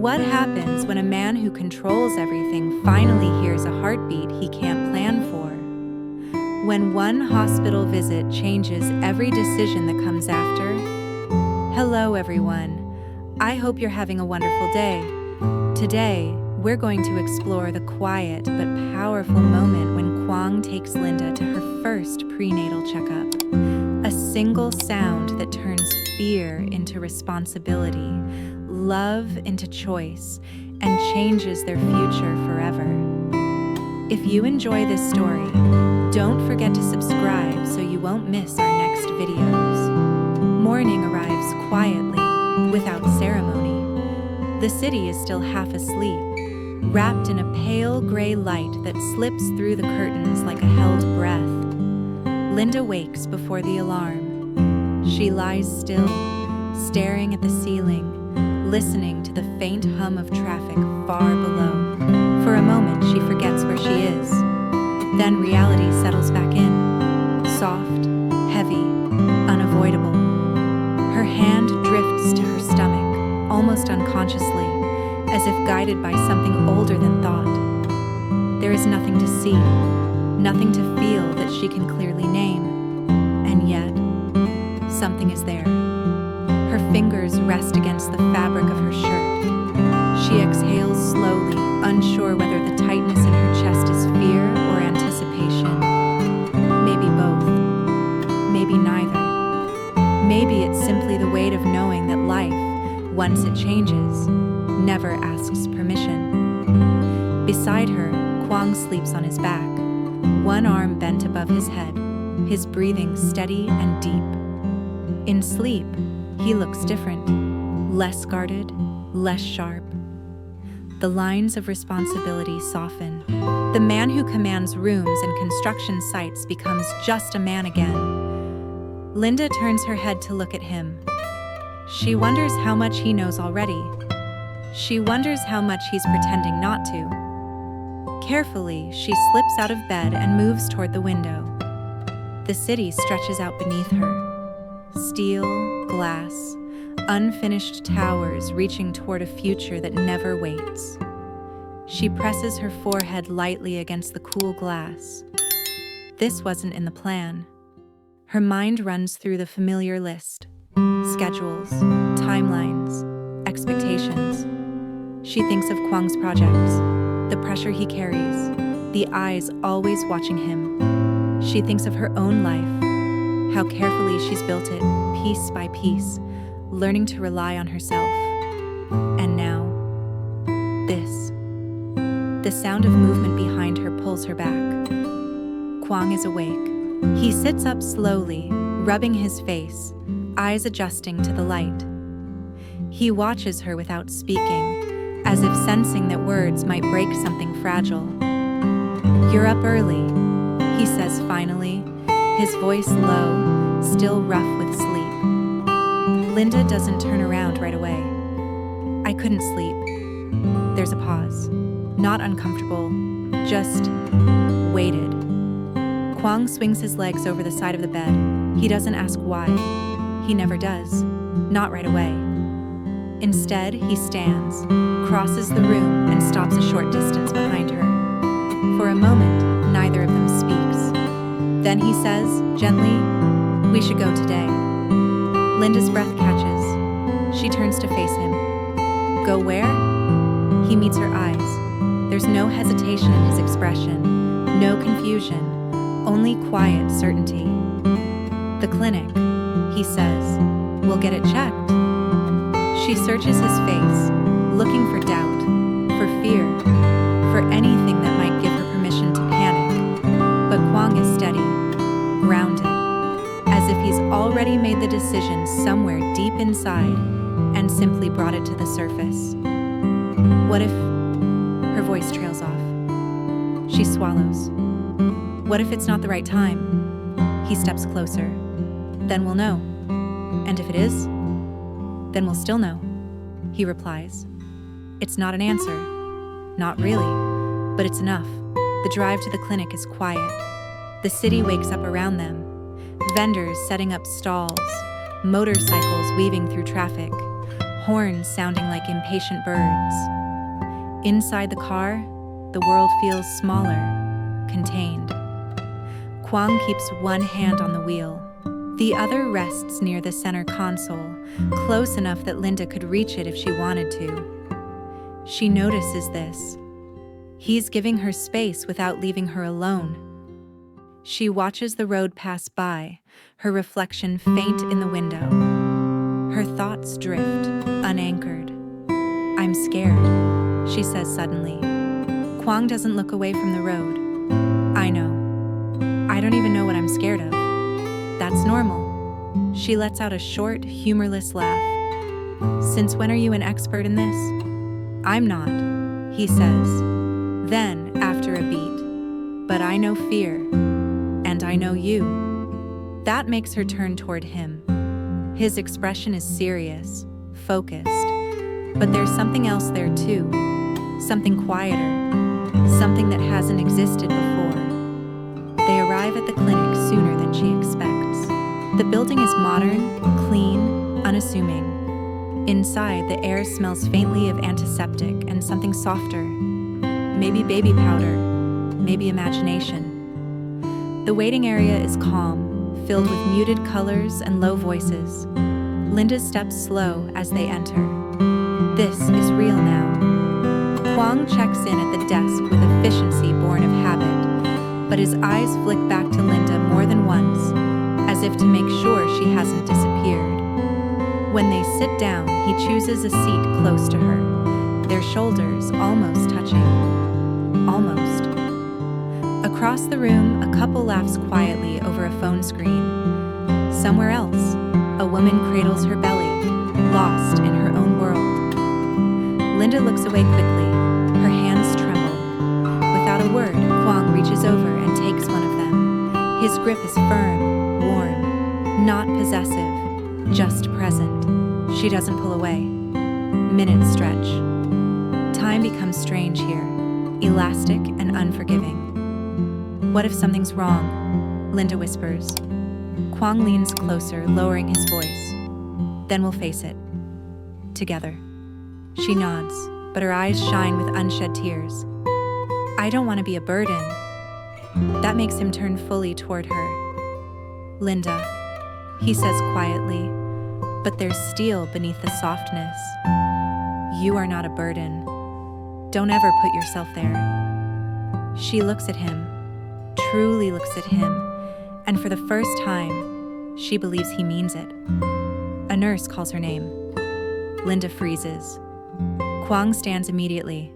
What happens when a man who controls everything finally hears a heartbeat he can't plan for? When one hospital visit changes every decision that comes after? Hello everyone. I hope you're having a wonderful day. Today, we're going to explore the quiet but powerful moment when Quang takes Linda to her first prenatal checkup. A single sound that turns fear into responsibility, love into choice, and changes their future forever. If you enjoy this story, don't forget to subscribe so you won't miss our next videos. Morning arrives quietly, without ceremony. The city is still half asleep, wrapped in a pale gray light that slips through the curtains like a held breath. Linda wakes before the alarm. She lies still, staring at the ceiling, listening to the faint hum of traffic far below. For a moment, she forgets where she is. Then reality settles back in, soft, heavy, unavoidable. Her hand drifts to her stomach, almost unconsciously, as if guided by something older than thought. There is nothing to see, nothing to feel that she can clearly name. And yet, something is there. Her fingers rest against the fabric of her shirt. She exhales slowly, unsure whether the tightness in her chest is fear or anticipation. Maybe both. Maybe neither. Maybe it's simply the weight of knowing that life, once it changes, never asks permission. Beside her, Quang sleeps on his back, one arm bent above his head, his breathing steady and deep. In sleep, he looks different, less guarded, less sharp. The lines of responsibility soften. The man who commands rooms and construction sites becomes just a man again. Linda turns her head to look at him. She wonders how much he knows already. She wonders how much he's pretending not to. Carefully, she slips out of bed and moves toward the window. The city stretches out beneath her. Steel, glass, unfinished towers reaching toward a future that never waits. She presses her forehead lightly against the cool glass. This wasn't in the plan. Her mind runs through the familiar list. Schedules, timelines, expectations. She thinks of Quang's projects, the pressure he carries, the eyes always watching him. She thinks of her own life, how carefully she's built it, piece by piece, learning to rely on herself. And now, this. The sound of movement behind her pulls her back. Quang is awake. He sits up slowly, rubbing his face, eyes adjusting to the light. He watches her without speaking, as if sensing that words might break something fragile. "You're up early," he says finally, his voice low, still rough with sleep. Linda doesn't turn around right away. "I couldn't sleep." There's a pause. Not uncomfortable, just weighted. Quang swings his legs over the side of the bed. He doesn't ask why. He never does. Not right away. Instead, he stands, crosses the room, and stops a short distance behind her. For a moment, neither of them speaks. Then he says, gently, "We should go today." Linda's breath catches. She turns to face him. "Go where?" He meets her eyes. There's no hesitation in his expression, no confusion, only quiet certainty. "The clinic," he says. "We'll get it checked." She searches his face, looking for doubt, for fear, for anything that might give her permission to panic. But Quang is steady, grounded, as if he's already made the decision somewhere deep inside and simply brought it to the surface. What if... Her voice trails off. She swallows. What if it's not the right time? He steps closer. Then we'll know. And if it is, then we'll still know, he replies. It's not an answer. Not really, but it's enough. The drive to the clinic is quiet. The city wakes up around them. Vendors setting up stalls, motorcycles weaving through traffic, horns sounding like impatient birds. Inside the car, the world feels smaller, contained. Quang keeps one hand on the wheel. The other rests near the center console, close enough that Linda could reach it if she wanted to. She notices this. He's giving her space without leaving her alone. She watches the road pass by, her reflection faint in the window. Her thoughts drift, unanchored. "I'm scared," she says suddenly. Quang doesn't look away from the road. "I know. I don't even know what I'm scared of. That's normal." She lets out a short, humorless laugh. "Since when are you an expert in this?" "I'm not," he says. Then, after a beat, "But I know fear. And I know you." That makes her turn toward him. His expression is serious, focused, but there's something else there too. Something quieter, something that hasn't existed before. They arrive at the clinic sooner than she expects. The building is modern, clean, unassuming. Inside, the air smells faintly of antiseptic and something softer. Maybe baby powder, maybe imagination. The waiting area is calm, filled with muted colors and low voices. Linda steps slow as they enter. This is real now. Quang checks in at the desk with efficiency born of habit, but his eyes flick back to Linda more than once, as if to make sure she hasn't disappeared. When they sit down, he chooses a seat close to her, their shoulders almost touching. Almost. Across the room, a couple laughs quietly over a phone screen. Somewhere else, a woman cradles her belly, lost in her own world. Linda looks away quickly. Her hands tremble. Without a word, Quang reaches over and takes one of them. His grip is firm, warm, not possessive, just present. She doesn't pull away. Minutes stretch. Time becomes strange here, elastic and unforgiving. "What if something's wrong?" Linda whispers. Quang leans closer, lowering his voice. "Then we'll face it. Together." She nods, but her eyes shine with unshed tears. "I don't want to be a burden." That makes him turn fully toward her. "Linda," he says quietly, but there's steel beneath the softness. "You are not a burden. Don't ever put yourself there." She looks at him, truly looks at him, and for the first time, she believes he means it. A nurse calls her name. Linda freezes. Quang stands immediately.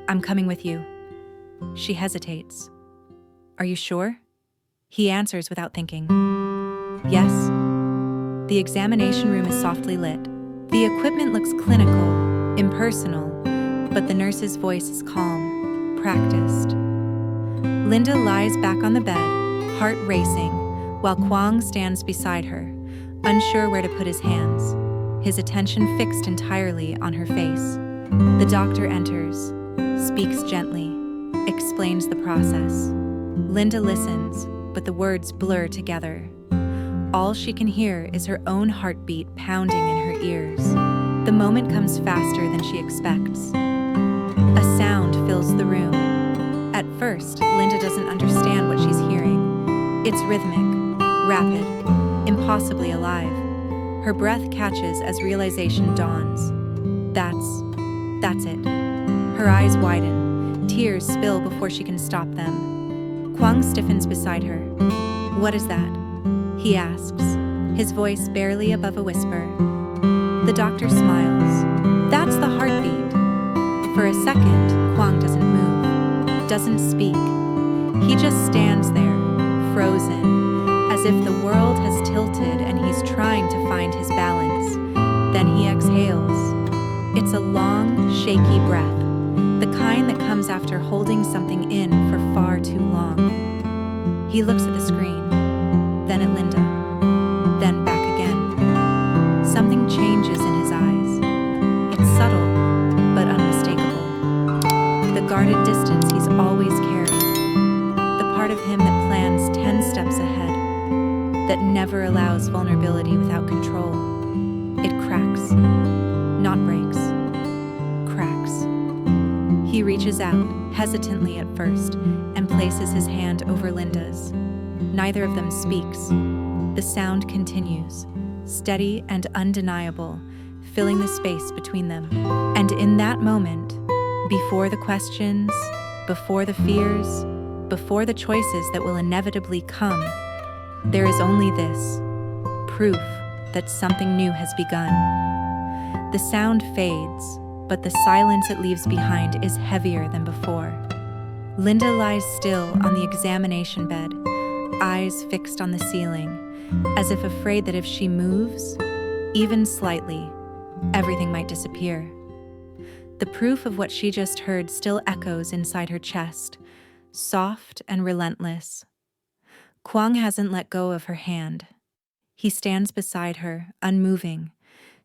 "I'm coming with you." She hesitates. "Are you sure?" He answers without thinking. "Yes." The examination room is softly lit. The equipment looks clinical, impersonal, but the nurse's voice is calm, practiced. Linda lies back on the bed, heart racing, while Quang stands beside her, unsure where to put his hands, his attention fixed entirely on her face. The doctor enters, speaks gently, explains the process. Linda listens, but the words blur together. All she can hear is her own heartbeat pounding in her ears. The moment comes faster than she expects. A sound fills the room. At first, Linda doesn't understand what she's hearing. It's rhythmic, rapid, impossibly alive. Her breath catches as realization dawns. That's it. Her eyes widen. Tears spill before she can stop them. Quang stiffens beside her. "What is that?" he asks, his voice barely above a whisper. The doctor smiles. "That's the heartbeat." For a second, Quang doesn't move, doesn't speak. He just stands there, frozen, as if the world has tilted and he's trying to find his balance. Then he exhales. It's a long, shaky breath, the kind that comes after holding something in for far too long. He looks at the screen, then at Linda, then back again. Something changes in his eyes. It's subtle, but unmistakable. The guarded distance he's always carried. The part of him that plans 10 steps ahead, that never allows vulnerability without control. It cracks. reaches out, hesitantly at first, and places his hand over Linda's. Neither of them speaks. The sound continues, steady and undeniable, filling the space between them. And in that moment, before the questions, before the fears, before the choices that will inevitably come, there is only this, proof that something new has begun. The sound fades, but the silence it leaves behind is heavier than before. Linda lies still on the examination bed, eyes fixed on the ceiling, as if afraid that if she moves, even slightly, everything might disappear. The proof of what she just heard still echoes inside her chest, soft and relentless. Quang hasn't let go of her hand. He stands beside her, unmoving,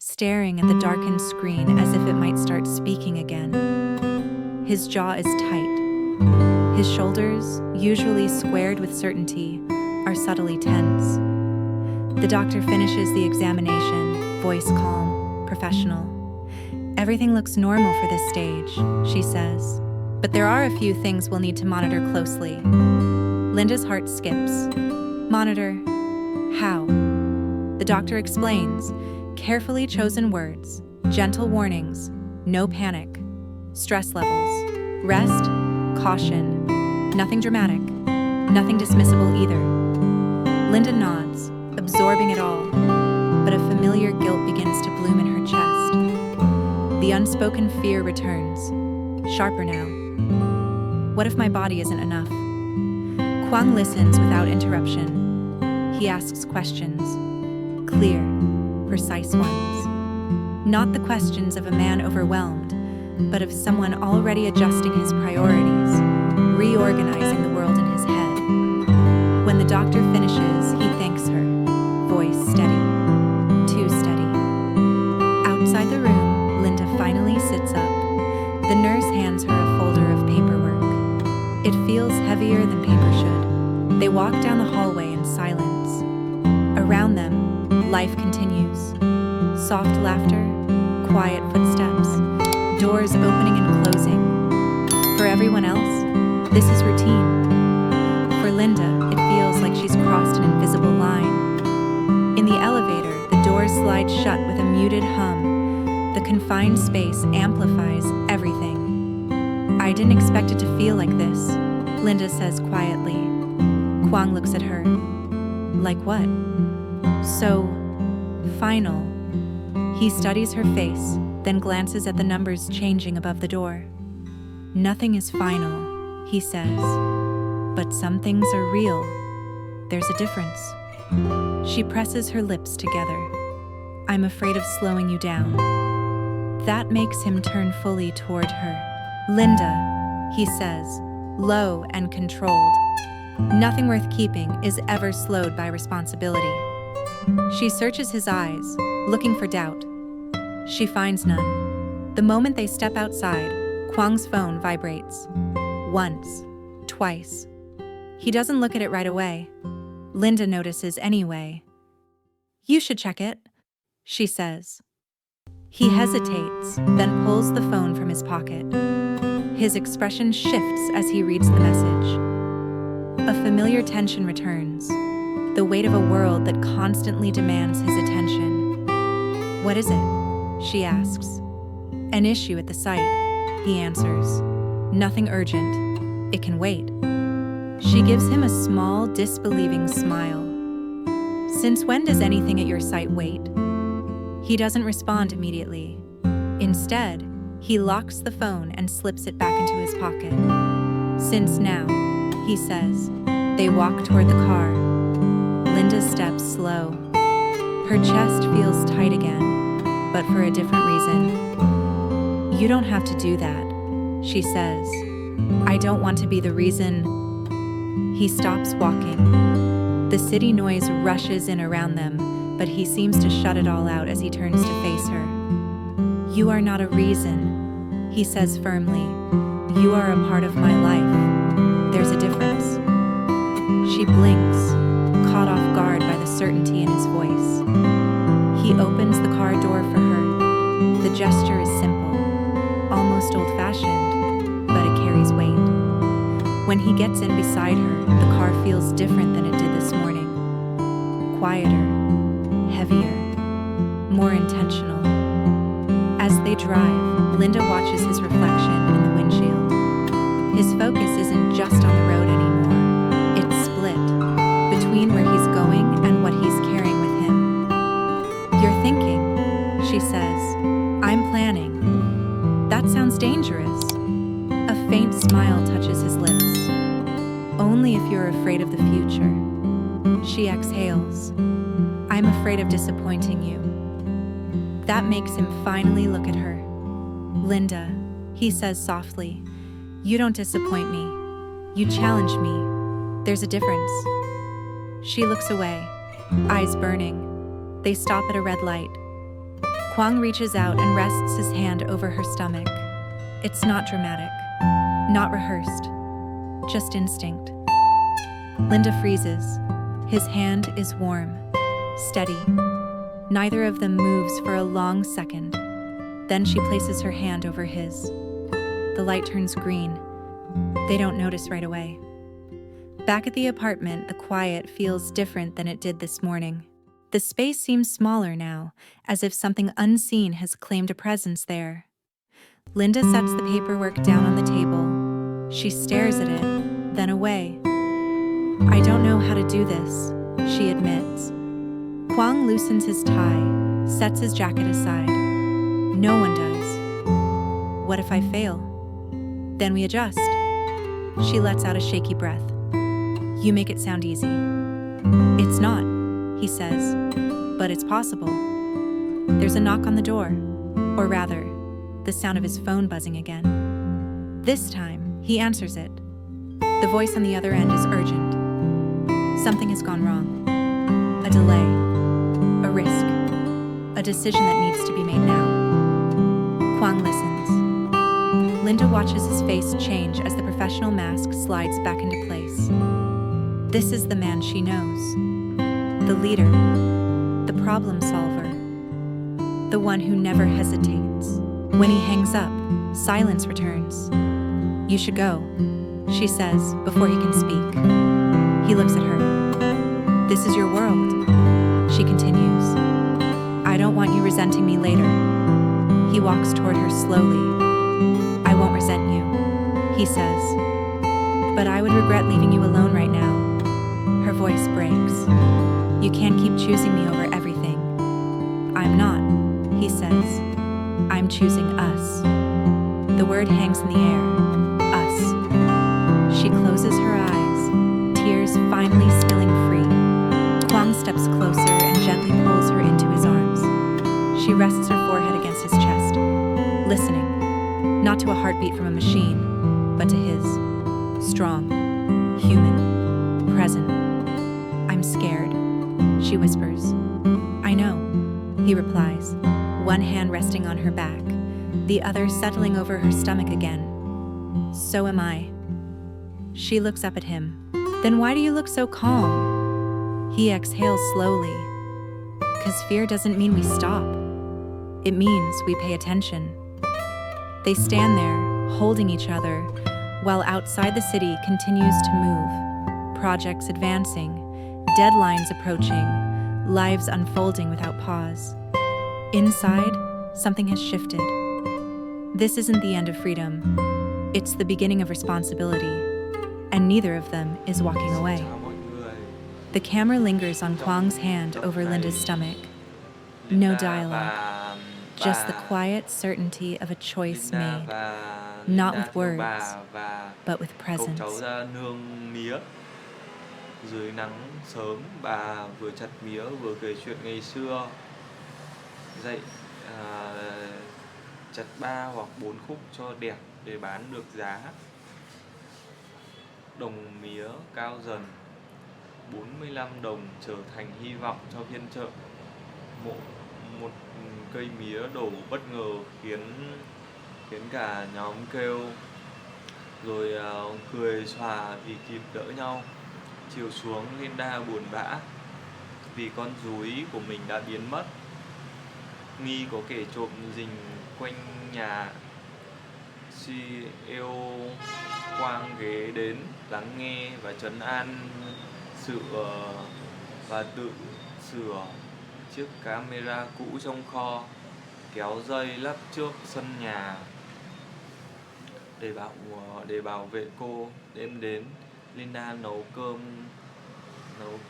staring at the darkened screen as if it might start speaking again. His jaw is tight. His shoulders, usually squared with certainty, are subtly tense. The doctor finishes the examination, voice calm, professional. "Everything looks normal for this stage," she says. "But there are a few things we'll need to monitor closely." Linda's heart skips. "Monitor? How?" The doctor explains, carefully chosen words, gentle warnings, no panic, stress levels, rest, caution, nothing dramatic, nothing dismissible either. Linda nods, absorbing it all, but a familiar guilt begins to bloom in her chest. The unspoken fear returns, sharper now. What if my body isn't enough? Quang listens without interruption. He asks questions, clear, precise ones. Not the questions of a man overwhelmed, but of someone already adjusting his priorities, reorganizing the world in his head. When the doctor finishes, he thanks her, voice steady, too steady. Outside the room, Linda finally sits up. The nurse hands her a folder of paperwork. It feels heavier than paper should. They walk down the hallway in silence. Around them, life continues. Soft laughter, quiet footsteps, doors opening and closing. For everyone else, this is routine. For Linda, it feels like she's crossed an invisible line. In the elevator, the doors slide shut with a muted hum. The confined space amplifies everything. "I didn't expect it to feel like this," Linda says quietly. Quang looks at her. "Like what?" "So, final." He studies her face, then glances at the numbers changing above the door. "Nothing is final," he says. "But some things are real. There's a difference." She presses her lips together. "I'm afraid of slowing you down." That makes him turn fully toward her. "Linda," he says, low and controlled. "Nothing worth keeping is ever slowed by responsibility." She searches his eyes, looking for doubt. She finds none. The moment they step outside, Quang's phone vibrates. Once, twice. He doesn't look at it right away. Linda notices anyway. "You should check it," she says. He hesitates, then pulls the phone from his pocket. His expression shifts as he reads the message. A familiar tension returns, the weight of a world that constantly demands his attention. "What is it?" she asks. "An issue at the site," he answers. "Nothing urgent. It can wait." She gives him a small, disbelieving smile. "Since when does anything at your site wait?" He doesn't respond immediately. Instead, he locks the phone and slips it back into his pocket. "Since now," he says. They walk toward the car. Linda's steps slow. Her chest feels tight again, but for a different reason. "You don't have to do that," she says. "I don't want to be the reason." He stops walking. The city noise rushes in around them, but he seems to shut it all out as he turns to face her. "You are not a reason," he says firmly. "You are a part of my life. There's a difference." She blinks, caught off guard by the certainty in his voice. He opens the car door for her. The gesture is simple, almost old-fashioned, but it When he gets in beside her, the car feels different than it did this morning. Quieter, heavier, more intentional. As they drive, Linda watches his reflection in the windshield. His focus isn't just on the road anymore. It's split between where he's going and what he's carrying with him. "You're thinking," she says. "I'm planning. That sounds dangerous." A faint smile touches his lips. "Only if you're afraid of the future." She exhales. "I'm afraid of disappointing you." That makes him finally look at her. "Linda," he says softly, "you don't disappoint me. You challenge me. There's a difference." She looks away, eyes burning. They stop at a red light. Quang reaches out and rests his hand over her stomach. It's not dramatic, not rehearsed, just instinct. Linda freezes. His hand is warm, steady. Neither of them moves for a long second. Then she places her hand over his. The light turns green. They don't notice right away. Back at the apartment, the quiet feels different than it did this morning. The space seems smaller now, as if something unseen has claimed a presence there. Linda sets the paperwork down on the table. She stares at it, then away. "I don't know how to do this," she admits. Quang loosens his tie, sets his jacket aside. "No one does." "What if I fail?" "Then we adjust." She lets out a shaky breath. "You make it sound easy." "It's not," he says, "but it's possible." There's a knock on the door, or rather, the sound of his phone buzzing again. This time, he answers it. The voice on the other end is urgent. Something has gone wrong. A delay, a risk, a decision that needs to be made now. Quang listens. Linda watches his face change as the professional mask slides back into place. This is the man she knows. The leader, the problem solver, the one who never hesitates. When he hangs up, silence returns. "You should go," she says before he can speak. He looks at her. "This is your world," she continues. "I don't want you resenting me later." He walks toward her slowly. "I won't resent you," he says. "But I would regret leaving you alone right now." Her voice breaks. "You can't keep choosing me over everything." "I'm not," he says. "I'm choosing us." The word hangs in the air. Us. She closes her eyes, tears finally spilling free. Quang steps closer and gently pulls her into his arms. She rests her forehead against his chest, listening, not to a heartbeat from a machine, but to his. Strong, human, present. "I'm scared," she whispers. "I know," he replies, one hand resting on her back, the other settling over her stomach again. "So am I." She looks up at him. "Then why do you look so calm?" He exhales slowly. "'Cause fear doesn't mean we stop. It means we pay attention." They stand there, holding each other, while outside the city continues to move. Projects advancing, deadlines approaching, lives unfolding without pause. Inside, something has shifted. This isn't the end of freedom. It's the beginning of responsibility. And neither of them is walking away. The camera lingers on Quang's hand over Linda's stomach. No dialogue, just the quiet certainty of a choice made, not with words, but with presence. Cậu cháu ra nương mía. Dưới nắng sớm, bà vừa chặt mía vừa kể chuyện ngày xưa. Dậy chặt 3 hoặc 4 khúc cho đẹp để bán được giá. Đồng mía cao dần, 45 đồng trở thành hy vọng cho phiên chợ. Một cây mía đổ bất ngờ khiến cả nhóm kêu, rồi cười xòa vì kịp đỡ nhau. Chiều xuống Linda buồn bã vì con rúi của mình đã biến mất. Nghi có kẻ trộm rình quanh nhà. CEO Quang ghé đến lắng nghe và trấn an sự và tự sửa chiếc camera cũ trong kho, kéo dây lắp trước sân nhà để bảo vệ cô. Đêm đến, Linda nấu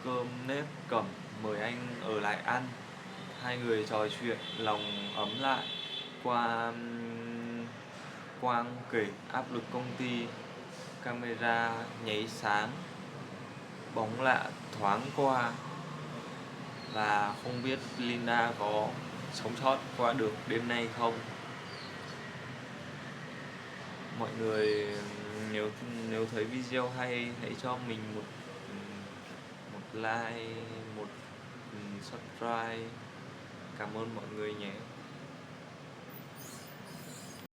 cơm nếp cẩm mời anh ở lại ăn. Hai người trò chuyện lòng ấm lại. Qua Quang kể áp lực công ty, camera nháy sáng, bóng lạ thoáng qua và không biết Linda có sống sót qua được đêm nay không. Mọi người nếu nếu thấy video hay hãy cho mình một like, một subscribe. Cảm ơn mọi người nhé.